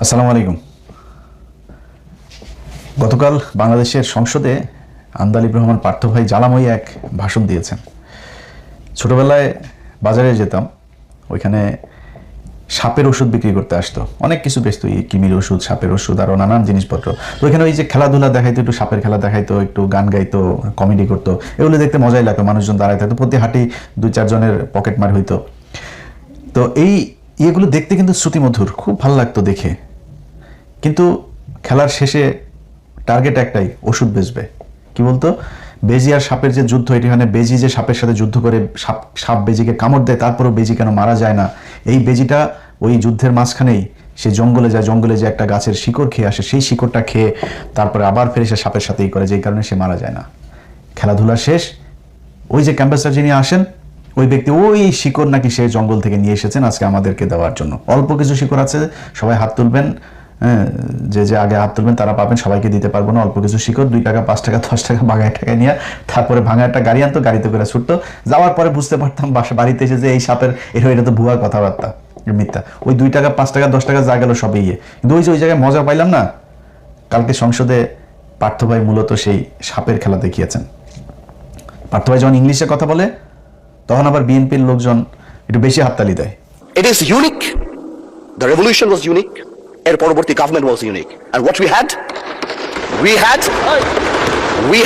আসসালামু আলাইকুম। গতকাল বাংলাদেশের সংসদে আন্দালিব রহমান পার্থ ভাই জ্বালাময়ী এক ভাষণ দিয়েছেন। ছোটবেলায় বাজারে যেতাম, ওইখানে সাপের ওষুধ বিক্রি করতে আসতো, অনেক কিছু বেচতো, কিমির ওষুধ, সাপের ওষুধ, আরও নানান জিনিসপত্র। তো ওইখানে ওই যে খেলাধুলা দেখাইতো, একটু সাপের খেলা দেখাইতো, একটু গান গাইতো, কমেডি করতো, এগুলো দেখতে মজাই লাগতো। মানুষজন দাঁড়ায় থাকতো, প্রতি হাঁটি 2-4 জনের পকেট মার হইতো। তো এই ইয়েগুলো দেখতে কিন্তু শ্রুতিমধুর, খুব ভালো লাগতো দেখে। কিন্তু খেলার শেষে টার্গেট একটাই, ওষুধ বেচবে। কি বলতো, বেজি আর সাপের যে যুদ্ধ, এখানে বেজি যে সাপের সাথে যুদ্ধ করে সাপ বেজিকে কামড় দেয়, তারপরেও বেজি কেন মারা যায় না, এই বেজিটা ওই যুদ্ধের মাঝখানেই সে জঙ্গলে যায়, জঙ্গলে যে একটা গাছের শিকড় খেয়ে আসে, সেই শিকড়টা খেয়ে তারপরে আবার ফেরে সে সাপের সাথেই করে, যেই কারণে সে মারা যায় না। খেলাধুলা শেষ, ওই যে ক্যাম্পাসটা যিনি আসেন, ওই ব্যক্তি ওই শিকড় নাকি সে জঙ্গল থেকে নিয়ে এসেছেন আজকে আমাদেরকে দেওয়ার জন্য। অল্প কিছু শিকড় আছে, সবাই হাত তুলবেন, যে যে আগে হাত তুলবেন তারা পাবেন, সবাইকে দিতে পারবো না। অল্প কিছু শিকড়, 2 টাকা, 5 টাকা, 10 টাকা বাগায় টাকায় নিয়ে তারপরে ভাঙা একটা গাড়ি আনতো, গাড়িতে করে ছুটতো। যাওয়ার পরে বুঝতে পারতাম বাড়িতে এসে যে এই সাপের এটা তো ভুয়া কথাবার্তা, মিথ্যা। ওই 2 টাকা, 5 টাকা, 10 টাকা যা গেল সবই ইয়ে। কিন্তু ওই যে ওই জায়গায় মজা পাইলাম না। কালকে সংসদে পার্থ ভাই মূলত সেই সাপের খেলা দেখিয়েছেন। পার্থ ভাই যখন ইংলিশে কথা বলে, তখন আবার বিএনপির লোকজন একটু বেশি হাততালি দেয়। It is unique. The revolution was unique. এর পরবর্তী government was unique. And what we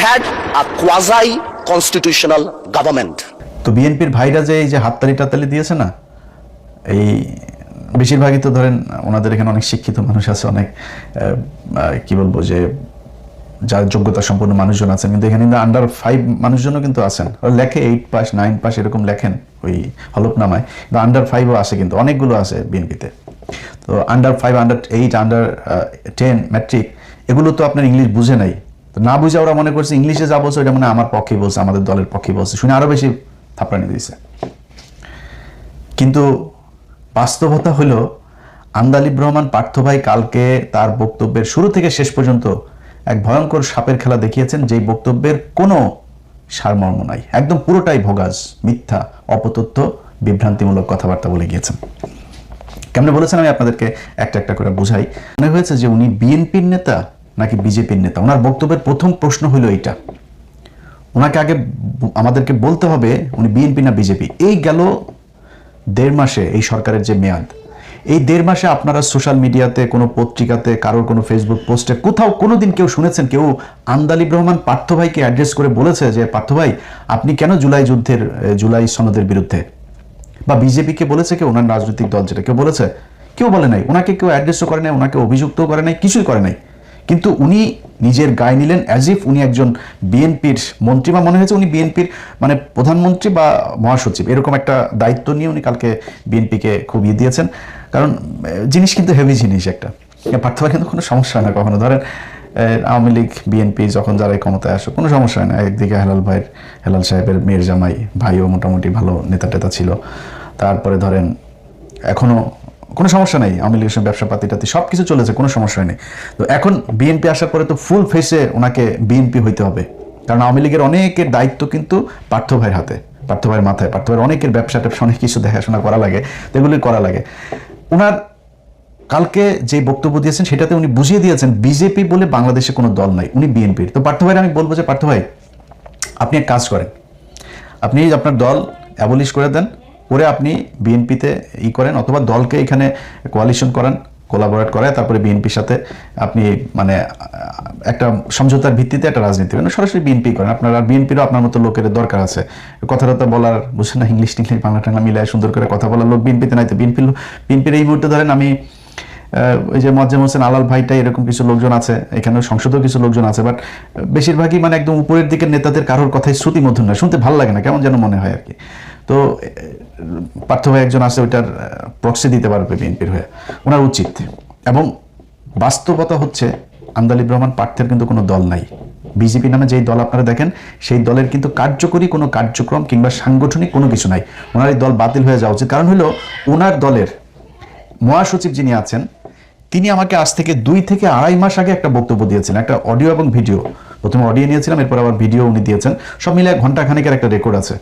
had a quasi constitutional government. তো বিএনপির ভাইরা যে এই যে হাততালি টাততালি দিয়েছে না, এই বেশিরভাগই তো ধরেন ওনাদের এখানে অনেক শিক্ষিত মানুষ আছে, অনেক কি বলবো যে যার যোগ্যতা সম্পন্ন মানুষজন আছেন, কিন্তু এখানে কিন্তু আন্ডার 5 মানুষজনও কিন্তু আছেন। লেখে 8 পাস 9 পাস এরকম লেখেন ওই হলফনামায়, কিন্তু আন্ডার 5ও আছে, কিন্তু অনেকগুলো আছে বিএনপিতে। তো আন্ডার 5, আন্ডার 8, আন্ডার 10 ম্যাট্রিক, এগুলো তো আপনার ইংলিশ বুঝে নাই। তো না বুঝে ওরা মনে করছে ইংলিশে যা বলছে ওইটা মানে আমার পক্ষে বলছে, আমাদের দলের পক্ষে বলছে, শুনে আরো বেশি থাপড়ানি দিয়েছে। কিন্তু বাস্তবতা হলো, আন্দালিব রহমান পার্থ ভাই কালকে তার বক্তব্যের শুরু থেকে শেষ পর্যন্ত এক ভয়ঙ্কর সাপের খেলা দেখিয়েছেন, যেই বক্তব্যের কোনো সারমর্ম নাই, একদম পুরোটাই ভোগাজ, মিথ্যা, অপতথ্য, বিভ্রান্তিমূলক কথাবার্তা বলে গিয়েছেন। কেমনে বলেছেন আমি আপনাদেরকে একটা একটা করে বুঝাই। মনে হয়েছে যে উনি বিএনপির নেতা নাকি বিজেপির নেতা। ওনার বক্তব্যের প্রথম প্রশ্ন হলো এইটা, ওনাকে আগে আমাদেরকে বলতে হবে উনি বিএনপি না বিজেপি। এই গেল 1.5 মাসে এই সরকারের যে মেয়াদ, এই 1.5 মাসে আপনারা সোশ্যাল মিডিয়াতে, কোনো পত্রিকাতে, কারোর কোনো ফেসবুক পোস্টে, কোথাও কোনোদিন কেউ শুনেছেন কেউ আন্দালিব রহমান পার্থ ভাইকে অ্যাড্রেস করে বলেছে যে পার্থ ভাই আপনি কেন জুলাই সনদের বিরুদ্ধে? বা বিজেপিকে বলেছে কেউ, ওনার রাজনৈতিক দল যেটা, কেউ বলেছে? কেউ বলে নাই। ওনাকে কেউ অ্যাড্রেসও করে নাই, ওনাকে অভিযুক্তও করে নাই, কিছুই করে নাই। কিন্তু উনি নিজের গায়ে নিলেন অ্যাজ ইফ উনি একজন বিএনপির মন্ত্রী, বা মনে হয়েছে উনি বিএনপির মানে প্রধানমন্ত্রী বা মহাসচিব, এরকম একটা দায়িত্ব নিয়ে উনি কালকে বিএনপিকে খুব দিয়েছেন। কারণ জিনিস কিন্তু হেভি জিনিস একটা। পার্থ ভাই কিন্তু কোনো সমস্যা হয় না কখনো। ধরেন আওয়ামী লীগ বিএনপি যখন যারাই ক্ষমতায় আসে কোনো সমস্যা হয় না। একদিকে হেলাল সাহেবের মেয়ের জামাই, ভাইও মোটামুটি ভালো নেতা টেতা ছিল। তারপরে ধরেন এখনো কোনো সমস্যা নেই, আওয়ামী লীগের সঙ্গে ব্যবসা পাতি সব কিছু চলেছে, কোনো সমস্যা নেই। তো এখন বিএনপি আসার পরে তো ফুল ফেসে ওনাকে বিএনপি হইতে হবে, কারণ আওয়ামী লীগের অনেকের দায়িত্ব কিন্তু পার্থ ভাইয়ের হাতে, পার্থ ভাইয়ের মাথায়। পার্থ ভাইয়ের অনেকের ব্যবসা ট্যাবসা অনেক কিছু দেখাশোনা করা লাগে, তো এগুলি করা লাগে। ওনার কালকে যে বক্তব্য দিয়েছেন সেটাতে উনি বুঝিয়ে দিয়েছেন বিজেপি বলে বাংলাদেশে কোনো দল নাই, উনি বিএনপির। তো পার্থ ভাইয়ের আমি বলবো যে পার্থ ভাই আপনি এক কাজ করেন, আপনি আপনার দল অ্যাবলিশ করে দেন, করে আপনি বিএনপিতে করেন, অথবা দলকে এখানে কোয়ালিশন করেন, কোলাবোরেট করায়, তারপরে বিএনপির সাথে আপনি মানে একটা সমঝোতার ভিত্তিতে একটা রাজনীতি করেন, সরাসরি বিএনপি করেন। আপনার আর বিএনপিরও আপনার মতো লোকের দরকার আছে, কথাটা বলার, বুঝছেন না, ইংলিশ টিংলিশ বাংলা টাংলা মিলায় সুন্দর করে কথা বলার লোক বিএনপিতে নাই। তো বিএনপির এই মুহূর্তে ধরেন আমি ওই যে মোয়াজ্জেম হোসেন আলাল ভাইটাই, এরকম কিছু লোকজন আছে, এখানে সংসদেও কিছু লোকজন আছে, বাট বেশিরভাগই মানে একদম উপরের দিকের নেতাদের কারোর কথাই শ্রুতিমধুর না, শুনতে ভালো লাগে না, কেমন যেন মনে হয় আর কি। তো পার্থ ভাই একজন আছে, ওইটার প্রক্সি দিতে পারবে বিএনপির হয়ে, ওনার উচিত। এবং বাস্তবতা হচ্ছে আন্দালিব রহমান পার্থের কিন্তু কোনো দল নাই। বিজেপি নামে যেই দল আপনারা দেখেন, সেই দলের কিন্তু কার্যকরী কোনো কার্যক্রম কিংবা সাংগঠনিক কোনো কিছু নাই। ওনার এই দল বাতিল হয়ে যাওয়া উচিত। কারণ হলো ওনার দলের মহাসচিব যিনি আছেন, তিনি আমাকে আজ থেকে 2 থেকে 2.5 মাস আগে একটা বক্তব্য দিয়েছেন, একটা অডিও এবং ভিডিও। প্রথমে অডিও নিয়েছিলাম, এরপর আবার ভিডিও উনি দিয়েছেন, সব মিলে ঘন্টা খানেকের একটা রেকর্ড আছে।